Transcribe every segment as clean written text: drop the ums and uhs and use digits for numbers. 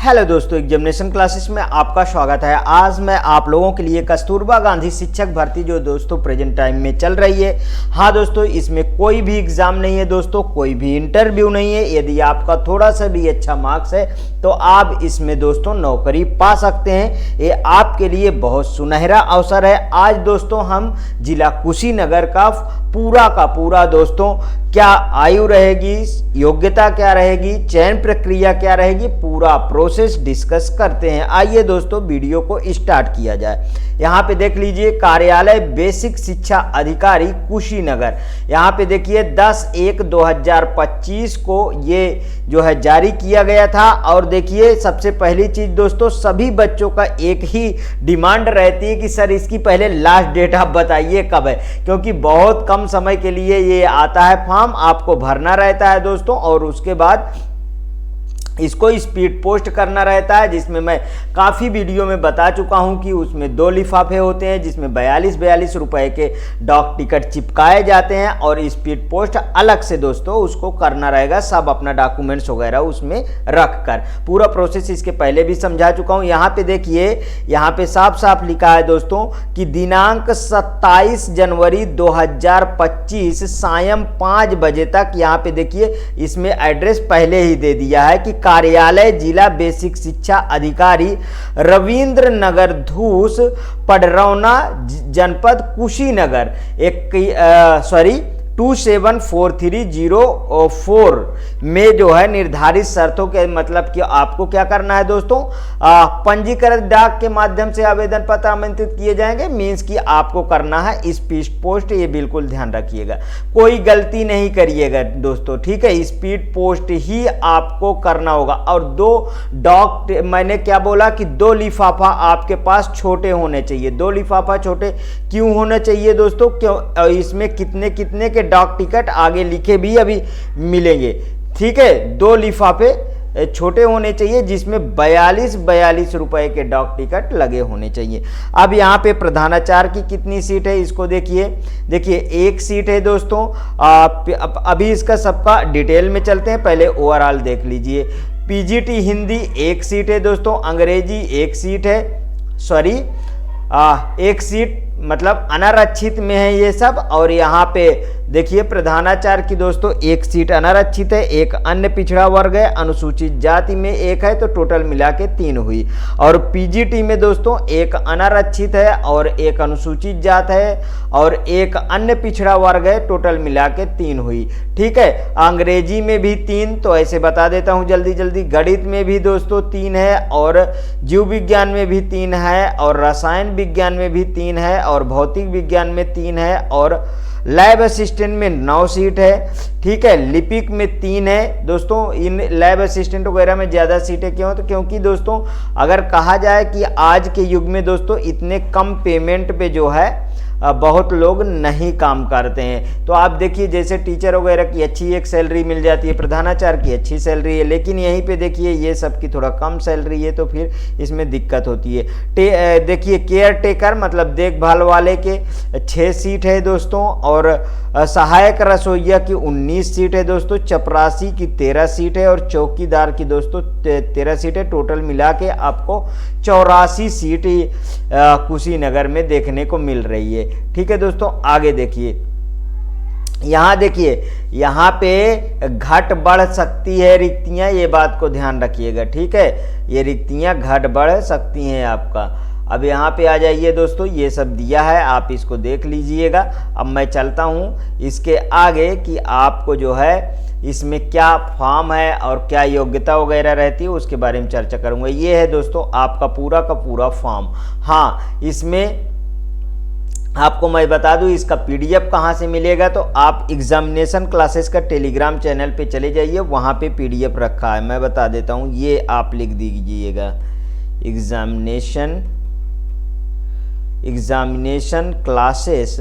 Hello दोस्तों, examination classes में आपका स्वागत है। आज मैं आप लोगों के लिए कस्तूरबा गांधी शिक्षक भर्ती जो दोस्तों प्रेजेंट टाइम में चल रही है। हाँ दोस्तों, इसमें कोई भी एग्जाम नहीं है दोस्तों, कोई भी इंटरव्यू नहीं है। यदि आपका थोड़ा सा भी अच्छा मार्क्स है तो आप इसमें दोस्तों नौकरी पा सकते हैं। ये आपके लिए बहुत सुनहरा अवसर है। आज दोस्तों हम जिला कुशीनगर का पूरा दोस्तों क्या आयु रहेगी, योग्यता क्या रहेगी, चयन प्रक्रिया क्या रहेगी, पूरा प्रोसेस डिस्कस करते हैं। आइए दोस्तों वीडियो को स्टार्ट किया जाए। यहाँ पे देख लीजिए, कार्यालय बेसिक शिक्षा अधिकारी कुशीनगर। यहाँ पे देखिए 10/1/2025 को ये जो है जारी किया गया था। और देखिए सबसे पहली चीज दोस्तों, सभी बच्चों का एक ही डिमांड रहती है कि सर इसकी पहले लास्ट डेट आप बताइए कब है, क्योंकि बहुत कम समय के लिए ये आता है फॉर्म, आपको भरना रहता है दोस्तों। और उसके बाद इसको स्पीड पोस्ट करना रहता है, जिसमें मैं काफ़ी वीडियो में बता चुका हूं कि उसमें 2 लिफाफे होते हैं, जिसमें 42 रुपए के डाक टिकट चिपकाए जाते हैं। और स्पीड पोस्ट अलग से दोस्तों उसको करना रहेगा, सब अपना डॉक्यूमेंट्स वगैरह उसमें रख कर। पूरा प्रोसेस इसके पहले भी समझा चुका हूं। यहाँ पे देखिए, यहाँ पे साफ साफ लिखा है दोस्तों कि दिनांक 27 जनवरी 2025 सायं 5 बजे तक। यहाँ पे देखिए इसमें एड्रेस पहले ही दे दिया है कि कार्यालय जिला बेसिक शिक्षा अधिकारी रविंद्र नगर धूस पडरौना जनपद कुशीनगर 274304 में जो है निर्धारित शर्तों के मतलब कि आपको क्या करना है दोस्तों, पंजीकृत डाक के माध्यम से आवेदन पत्र आमंत्रित किए जाएंगे। मींस कि आपको करना है स्पीड पोस्ट, ये बिल्कुल ध्यान रखिएगा, कोई गलती नहीं करिएगा दोस्तों, ठीक है। स्पीड पोस्ट ही आपको करना होगा। और 2 डाक, मैंने क्या बोला कि 2 लिफाफा आपके पास छोटे होने चाहिए। 2 लिफाफा छोटे क्यों होने चाहिए दोस्तों, क्यों इसमें कितने कितने के डाक टिकट आगे लिखे भी अभी मिलेंगे, ठीक है। 2 लिफाफे छोटे होने चाहिए, जिसमें 42 रुपए के डाक टिकट लगे होने चाहिए। अब यहाँ पे प्रधानाचार्य की कितनी सीट है इसको देखिए। देखिए 1 सीट है दोस्तों। अभी इसका सबका डिटेल में चलते हैं, पहले ओवरऑल देख लीजिए। पीजीटी हिंदी 1 सीट है दोस्तों, अंग्रेजी 1 सीट है, सॉरी 1 सीट मतलब अनारक्षित में है ये सब। और यहाँ पे देखिए प्रधानाचार्य की दोस्तों 1 सीट अनारक्षित है, 1 अन्य पिछड़ा वर्ग है, अनुसूचित जाति में 1 है, तो टोटल मिला के 3 हुई। और पीजीटी में दोस्तों 1 अनारक्षित है और 1 अनुसूचित जात है और 1 अन्य पिछड़ा वर्ग है, टोटल मिला के 3 हुई, ठीक है। अंग्रेजी में भी 3, तो ऐसे बता देता हूँ जल्दी जल्दी। गणित में भी दोस्तों 3 है, और जीव विज्ञान में भी 3 है, और रसायन विज्ञान में भी 3 है, और भौतिक विज्ञान में 3 है, और लैब असिस्टेंट में 9 सीट है, ठीक है। लिपिक में 3 है दोस्तों। इन लैब असिस्टेंट वगैरह में ज़्यादा सीटें क्यों, तो क्योंकि दोस्तों अगर कहा जाए कि आज के युग में दोस्तों इतने कम पेमेंट पे जो है बहुत लोग नहीं काम करते हैं। तो आप देखिए जैसे टीचर वगैरह की अच्छी एक सैलरी मिल जाती है, प्रधानाचार्य की अच्छी सैलरी है, लेकिन यहीं पे देखिए ये सब की थोड़ा कम सैलरी है, तो फिर इसमें दिक्कत होती है। देखिए केयर टेकर मतलब देखभाल वाले के 6 सीट है दोस्तों, और सहायक रसोइया की 19 सीट है दोस्तों, चपरासी की 13 सीट है, और चौकीदार की दोस्तों 13 सीट है। टोटल मिला के आपको 84 सीट कुशीनगर में देखने को मिल रही है, ठीक है दोस्तों। आगे देखिए, यहाँ देखिए यहाँ पे घट बढ़ सकती है रिक्तियां, ये बात को ध्यान रखिएगा, ठीक है। ये रिक्तियां घट बढ़ सकती हैं आपका। अब यहाँ पे आ जाइए दोस्तों, ये सब दिया है, आप इसको देख लीजिएगा। अब मैं चलता हूँ इसके आगे कि आपको जो है इसमें क्या फॉर्म है और क्या योग्यता वगैरह रहती है, उसके बारे में चर्चा करूँगा। ये है दोस्तों आपका पूरा का पूरा फॉर्म। हाँ, इसमें आपको मैं बता दूं इसका पीडीएफ कहाँ से मिलेगा, तो आप एग्जामिनेशन क्लासेस का टेलीग्राम चैनल पे चले जाइए, वहाँ पे पीडीएफ रखा है। मैं बता देता हूँ, ये आप लिख दीजिएगा एग्जामिनेशन क्लासेस,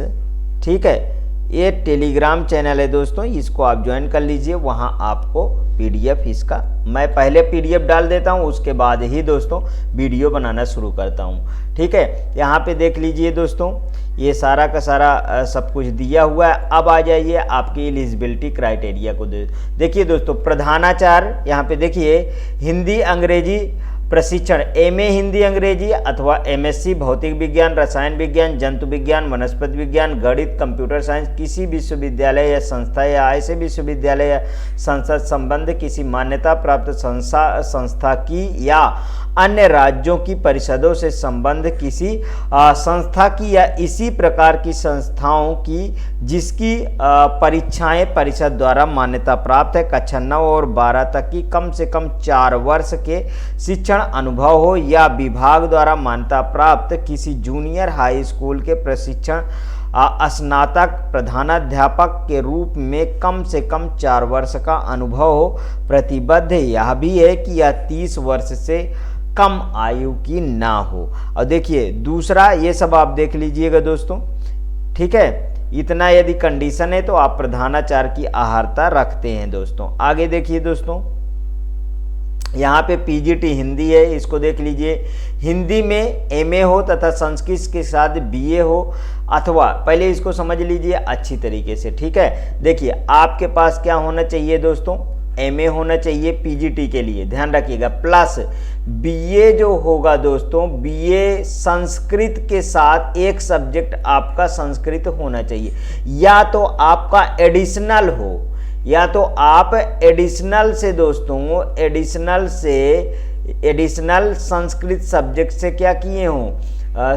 ठीक है। ये टेलीग्राम चैनल है दोस्तों, इसको आप ज्वाइन कर लीजिए, वहाँ आपको पीडीएफ इसका मैं पहले पीडीएफ डाल देता हूँ, उसके बाद ही दोस्तों वीडियो बनाना शुरू करता हूँ, ठीक है। यहाँ पे देख लीजिए दोस्तों, ये सारा का सारा सब कुछ दिया हुआ है। अब आ जाइए आपकी एलिजिबिलिटी क्राइटेरिया को देखिए दोस्तों। प्रधानाचार्य यहाँ पे देखिए हिंदी अंग्रेजी प्रशिक्षण एमए हिंदी अंग्रेजी अथवा एमएससी भौतिक विज्ञान, रसायन विज्ञान, जंतु विज्ञान, वनस्पति विज्ञान, गणित, कंप्यूटर साइंस किसी विश्वविद्यालय या संस्था या ऐसे विश्वविद्यालय या संसद संबंध किसी मान्यता प्राप्त संस्था की या अन्य राज्यों की परिषदों से संबंध किसी संस्था की या इसी प्रकार की संस्थाओं की जिसकी परीक्षाएं परिषद द्वारा मान्यता प्राप्त है, कक्षा 9 और 12 तक की कम से कम 4 वर्ष के शिक्षण अनुभव हो या विभाग द्वारा मान्यता प्राप्त किसी जूनियर हाई स्कूल के प्रशिक्षण स्नातक प्रधानाध्यापक के रूप में कम से कम 4 वर्ष का अनुभव हो। प्रतिबद्ध यह भी है कि यह 30 वर्ष से कम आयु की ना हो। और देखिए दूसरा, ये सब आप देख लीजिएगा दोस्तों, ठीक है। इतना यदि कंडीशन है तो आप प्रधानाचार्य की अहर्ता रखते हैं दोस्तों। आगे देखिए दोस्तों, यहाँ पे पीजीटी हिंदी है, इसको देख लीजिए। हिंदी में एमए हो तथा संस्कृत के साथ बीए हो, अथवा पहले इसको समझ लीजिए अच्छी तरीके से, ठीक है। देखिए आपके पास क्या होना चाहिए दोस्तों, एमए होना चाहिए पीजीटी के लिए, ध्यान रखिएगा, प्लस बीए जो होगा दोस्तों, बीए संस्कृत के साथ एक सब्जेक्ट आपका संस्कृत होना चाहिए, या तो आपका एडिशनल हो, या तो आप एडिशनल से दोस्तों एडिशनल संस्कृत सब्जेक्ट से क्या किए हों,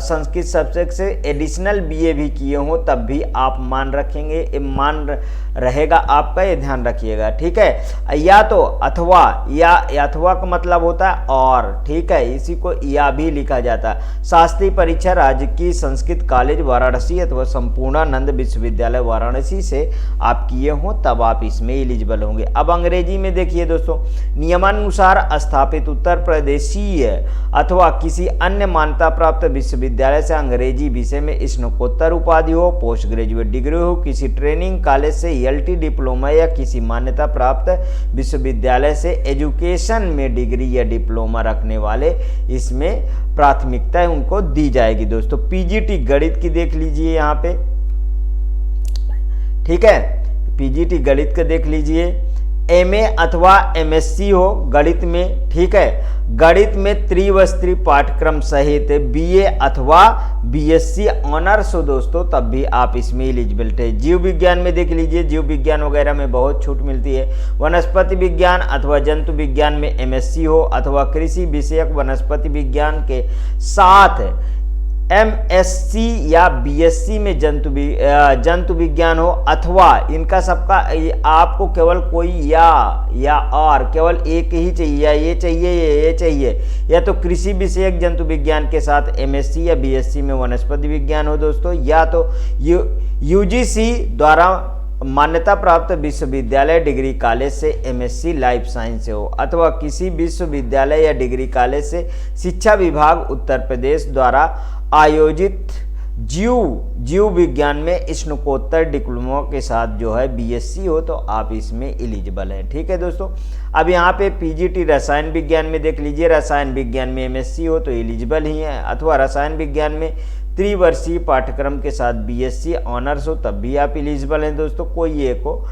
संस्कृत सब्जेक्ट से एडिशनल बीए भी किए हों, तब भी आप मान रहेगा आपका, ये ध्यान रखिएगा, ठीक है। या तो अथवा, या अथवा का मतलब होता है और, ठीक है, इसी को या भी लिखा जाता है। शास्त्रीय परीक्षा राजकीय संस्कृत कॉलेज वाराणसी अथवा संपूर्णानंद विश्वविद्यालय वाराणसी से आप किए हों, तब आप इसमें एलिजिबल होंगे। अब अंग्रेजी में देखिए दोस्तों, नियमानुसार स्थापित उत्तर प्रदेशीय अथवा किसी अन्य मान्यता प्राप्त विश्वविद्यालय से अंग्रेजी विषय में स्नातकोत्तर उपाधि हो, पोस्ट ग्रेजुएट डिग्री हो, किसी ट्रेनिंग कॉलेज से एलटी डिप्लोमा या किसी मान्यता प्राप्त विश्वविद्यालय से एजुकेशन में डिग्री या डिप्लोमा रखने वाले, इसमें प्राथमिकता उनको दी जाएगी दोस्तों। पीजीटी गणित की देख लीजिए यहाँ पे, ठीक है, पीजीटी गणित का देख लीजिए। एमए अथवा एमएससी हो गणित में, ठीक है, गणित में त्रिवस्त्री पाठ्यक्रम सहित बीए अथवा बीएससी ऑनर्स हो दोस्तों, तब भी आप इसमें एलिजिबल थे। जीव विज्ञान में देख लीजिए, जीव विज्ञान वगैरह में बहुत छूट मिलती है। वनस्पति विज्ञान अथवा जंतु विज्ञान में एमएससी हो, अथवा कृषि विषयक वनस्पति विज्ञान के साथ एमएससी या बीएससी में जंतु विज्ञान हो, अथवा इनका सबका आपको केवल कोई या और केवल एक ही चाहिए, या ये चाहिए, या तो कृषि विषयक जंतु विज्ञान के साथ एमएससी या बीएससी में वनस्पति विज्ञान हो दोस्तों, या तो यूजीसी द्वारा मान्यता प्राप्त विश्वविद्यालय डिग्री कॉलेज से एमएससी लाइफ साइंस से हो, अथवा किसी विश्वविद्यालय या डिग्री कॉलेज से शिक्षा विभाग उत्तर प्रदेश द्वारा आयोजित जीव विज्ञान में स्नातकोत्तर डिप्लोमा के साथ जो है बीएससी हो, तो आप इसमें एलिजिबल हैं, ठीक है दोस्तों। अब यहाँ पे पीजीटी रसायन विज्ञान में देख लीजिए, रसायन विज्ञान में एमएससी हो तो एलिजिबल ही है, अथवा रसायन विज्ञान में त्रिवर्षीय पाठ्यक्रम के साथ बीएससी ऑनर्स हो, तब भी आप एलिजिबल हैं दोस्तों, कोई एक हो।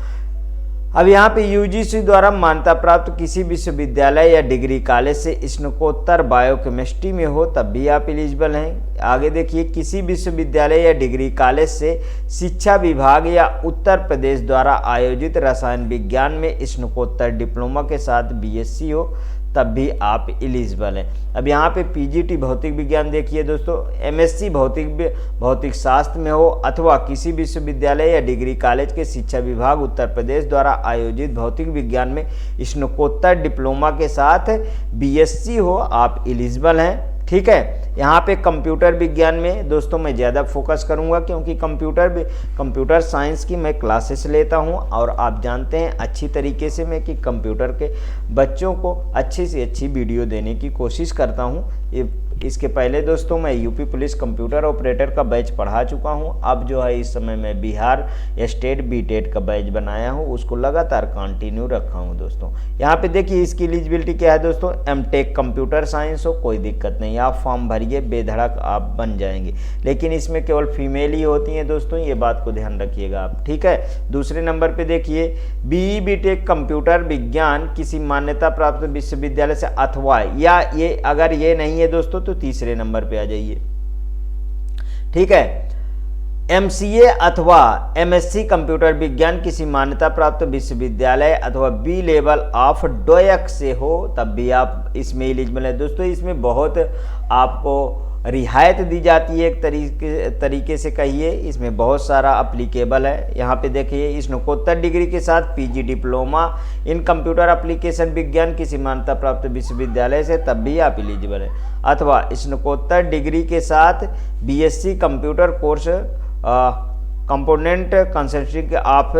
अब यहाँ पे यूजीसी द्वारा मान्यता प्राप्त किसी विश्वविद्यालय या डिग्री कॉलेज से स्नातकोत्तर बायोकेमिस्ट्री में हो, तब भी आप एलिजिबल हैं। आगे देखिए, किसी विश्वविद्यालय या डिग्री कॉलेज से शिक्षा विभाग या उत्तर प्रदेश द्वारा आयोजित रसायन विज्ञान में स्नातकोत्तर डिप्लोमा के साथ बीएससी हो, तब भी आप एलिजिबल हैं। अब यहाँ पे पीजीटी भौतिक विज्ञान देखिए दोस्तों, एमएससी भौतिक शास्त्र में हो, अथवा किसी विश्वविद्यालय या डिग्री कॉलेज के शिक्षा विभाग उत्तर प्रदेश द्वारा आयोजित भौतिक विज्ञान में स्नातकोत्तर डिप्लोमा के साथ बीएससी हो, आप एलिजिबल हैं, ठीक है। यहाँ पे कंप्यूटर विज्ञान में दोस्तों मैं ज़्यादा फोकस करूँगा, क्योंकि कंप्यूटर साइंस की मैं क्लासेस लेता हूँ, और आप जानते हैं अच्छी तरीके से मैं कि कंप्यूटर के बच्चों को अच्छी से अच्छी वीडियो देने की कोशिश करता हूँ। इसके पहले दोस्तों मैं यूपी पुलिस कंप्यूटर ऑपरेटर का बैच पढ़ा चुका हूं। अब जो है इस समय मैं बिहार स्टेट बीटेट का बैच बनाया हूं, उसको लगातार कंटिन्यू रखा हूं दोस्तों। यहाँ पे देखिए इसकी एलिजिबिलिटी क्या है दोस्तों, एमटेक कंप्यूटर साइंस हो, कोई दिक्कत नहीं, आप फॉर्म भरिए, बेधड़क आप बन जाएंगे। लेकिन इसमें केवल फीमेल ही होती हैं दोस्तों, ये बात को ध्यान रखिएगा आप, ठीक है। दूसरे नंबर पे देखिए बीई बीटेक कंप्यूटर विज्ञान किसी मान्यता प्राप्त विश्वविद्यालय से अथवा, या ये अगर ये नहीं है दोस्तों तो तीसरे नंबर पे आ जाइए, ठीक है। एमसीए अथवा एमएससी कंप्यूटर विज्ञान किसी मान्यता प्राप्त विश्वविद्यालय अथवा बी लेवल ऑफ डोएक से हो, तब भी आप इसमें एलिजिबल है दोस्तों। इसमें बहुत आपको रियायत दी जाती है, एक तरीके से कहिए, इसमें बहुत सारा अप्लीकेबल है। यहाँ पे देखिए स्नातकोत्तर डिग्री के साथ PG diploma in computer application विज्ञान किसी मान्यता प्राप्त विश्वविद्यालय से, तब भी आप एलिजिबल है। अथवा स्नातकोत्तर डिग्री के साथ BSc computer course component consulting of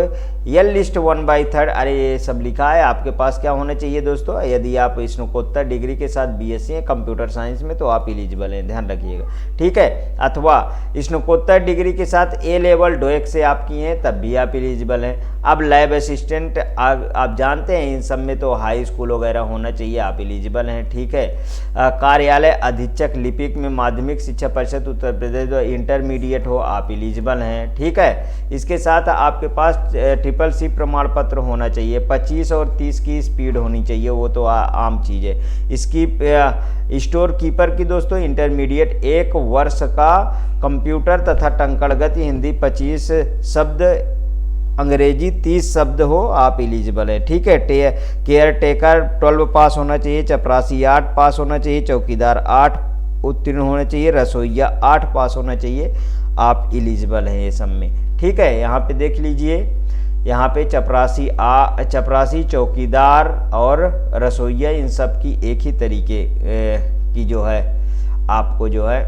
L list 1/3, अरे ये सब लिखा है। आपके पास क्या होना चाहिए दोस्तों, यदि आप स्नातकोत्तर डिग्री के साथ बीएससी हैं कंप्यूटर साइंस में तो आप एलिजिबल हैं, ध्यान रखिएगा, ठीक है। अथवा स्नातकोत्तर डिग्री के साथ ए लेवल डोएक से आप किए हैं, तब भी आप एलिजिबल हैं। अब लैब असिस्टेंट आप जानते हैं इन सब में तो हाई स्कूल वगैरह होना चाहिए, आप एलिजिबल हैं, ठीक है। कार्यालय अधीक्षक लिपिक में माध्यमिक शिक्षा परिषद उत्तर प्रदेश इंटरमीडिएट हो, आप एलिजिबल हैं, ठीक है। इसके साथ आपके पास CCC प्रमाण पत्र होना चाहिए, 25 और 30 की स्पीड होनी चाहिए, वो तो आम चीज़ है। इसकी स्टोर कीपर की दोस्तों इंटरमीडिएट 1 वर्ष का कंप्यूटर तथा टंकणगति हिंदी 25 शब्द, अंग्रेजी 30 शब्द हो, आप एलिजिबल है, ठीक है। केयर टेकर 12 पास होना चाहिए, चपरासी 8 पास होना चाहिए, चौकीदार 8 उत्तीर्ण होना चाहिए, रसोईया 8 पास होना चाहिए, आप एलिजिबल हैं ये सब में, ठीक है। यहाँ पे देख लीजिए, यहाँ पे चपरासी चौकीदार और रसोईया इन सब की एक ही तरीके की जो है आपको जो है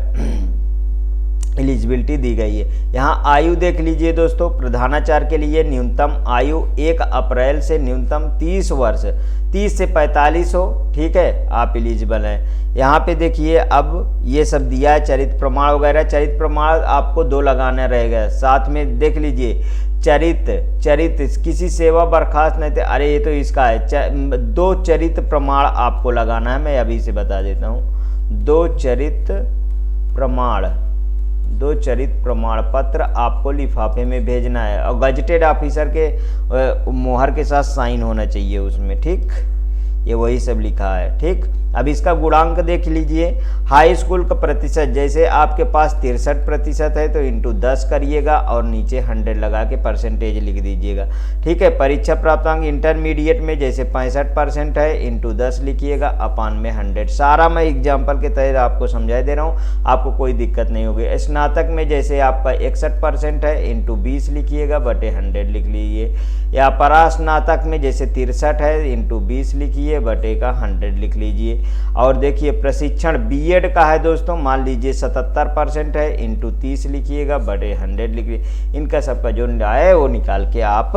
एलिजिबिलिटी दी गई है। यहाँ आयु देख लीजिए दोस्तों, प्रधानाचार्य के लिए न्यूनतम आयु 1 अप्रैल से न्यूनतम 30 वर्ष, 30 से 45 हो, ठीक है, आप एलिजिबल हैं। यहाँ पे देखिए अब ये सब दिया है, चरित्र प्रमाण वगैरह। चरित्र प्रमाण आपको 2 लगाना रहेगा, साथ में देख लीजिए चरित्र किसी सेवा बर्खास्त नहीं थे, अरे ये तो इसका है, 2 चरित्र प्रमाण आपको लगाना है, मैं अभी से बता देता हूँ। 2 चरित्र प्रमाण पत्र आपको लिफाफे में भेजना है और गजटेड ऑफिसर के मोहर के साथ साइन होना चाहिए उसमें, ठीक, ये वही सब लिखा है, ठीक। अब इसका गुणांक देख लीजिए, हाई स्कूल का प्रतिशत, जैसे आपके पास 63% है तो इंटू 10 करिएगा और नीचे 100 लगा के परसेंटेज लिख दीजिएगा, ठीक है। परीक्षा प्राप्तांक इंटरमीडिएट में जैसे 65% है, इंटू 10 लिखिएगा अपान में 100। सारा मैं एग्जाम्पल के तहत आपको समझा दे रहा हूँ, आपको कोई दिक्कत नहीं होगी। स्नातक में जैसे आपका 61% है, इंटू 20 लिखिएगा बटे 100 लिख लीजिए। या परास्नातक में जैसे 63 है, इंटू 20 लिखिए बटे का 100 लिख लीजिए। और देखिए प्रशिक्षण बीएड का है दोस्तों, मान लीजिए 77% है, इंटू 30 लिखिएगा बटे 100 लिखिए। इनका सबका जो है वो निकाल के आप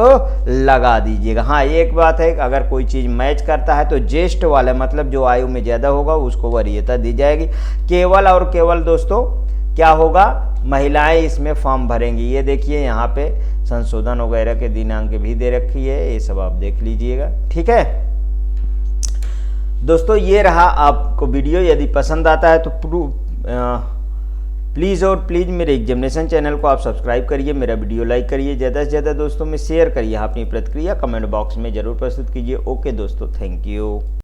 लगा दीजिएगा। हाँ एक बात है, अगर कोई चीज़ मैच करता है तो ज्येष्ठ वाला मतलब जो आयु में ज़्यादा होगा उसको वरीयता दी जाएगी। केवल और केवल दोस्तों क्या होगा, महिलाएं इसमें फॉर्म भरेंगी। ये देखिए यहाँ पे संशोधन वगैरह के दिनांक भी दे रखी है, ये सब आप देख लीजिएगा, ठीक है दोस्तों। ये रहा आपको वीडियो, यदि पसंद आता है तो प्लीज़ मेरे एग्जामिनेशन चैनल को आप सब्सक्राइब करिए, मेरा वीडियो लाइक करिए, ज़्यादा से ज़्यादा दोस्तों में शेयर करिए, अपनी प्रतिक्रिया कमेंट बॉक्स में ज़रूर प्रस्तुत कीजिए। ओके दोस्तों, थैंक यू।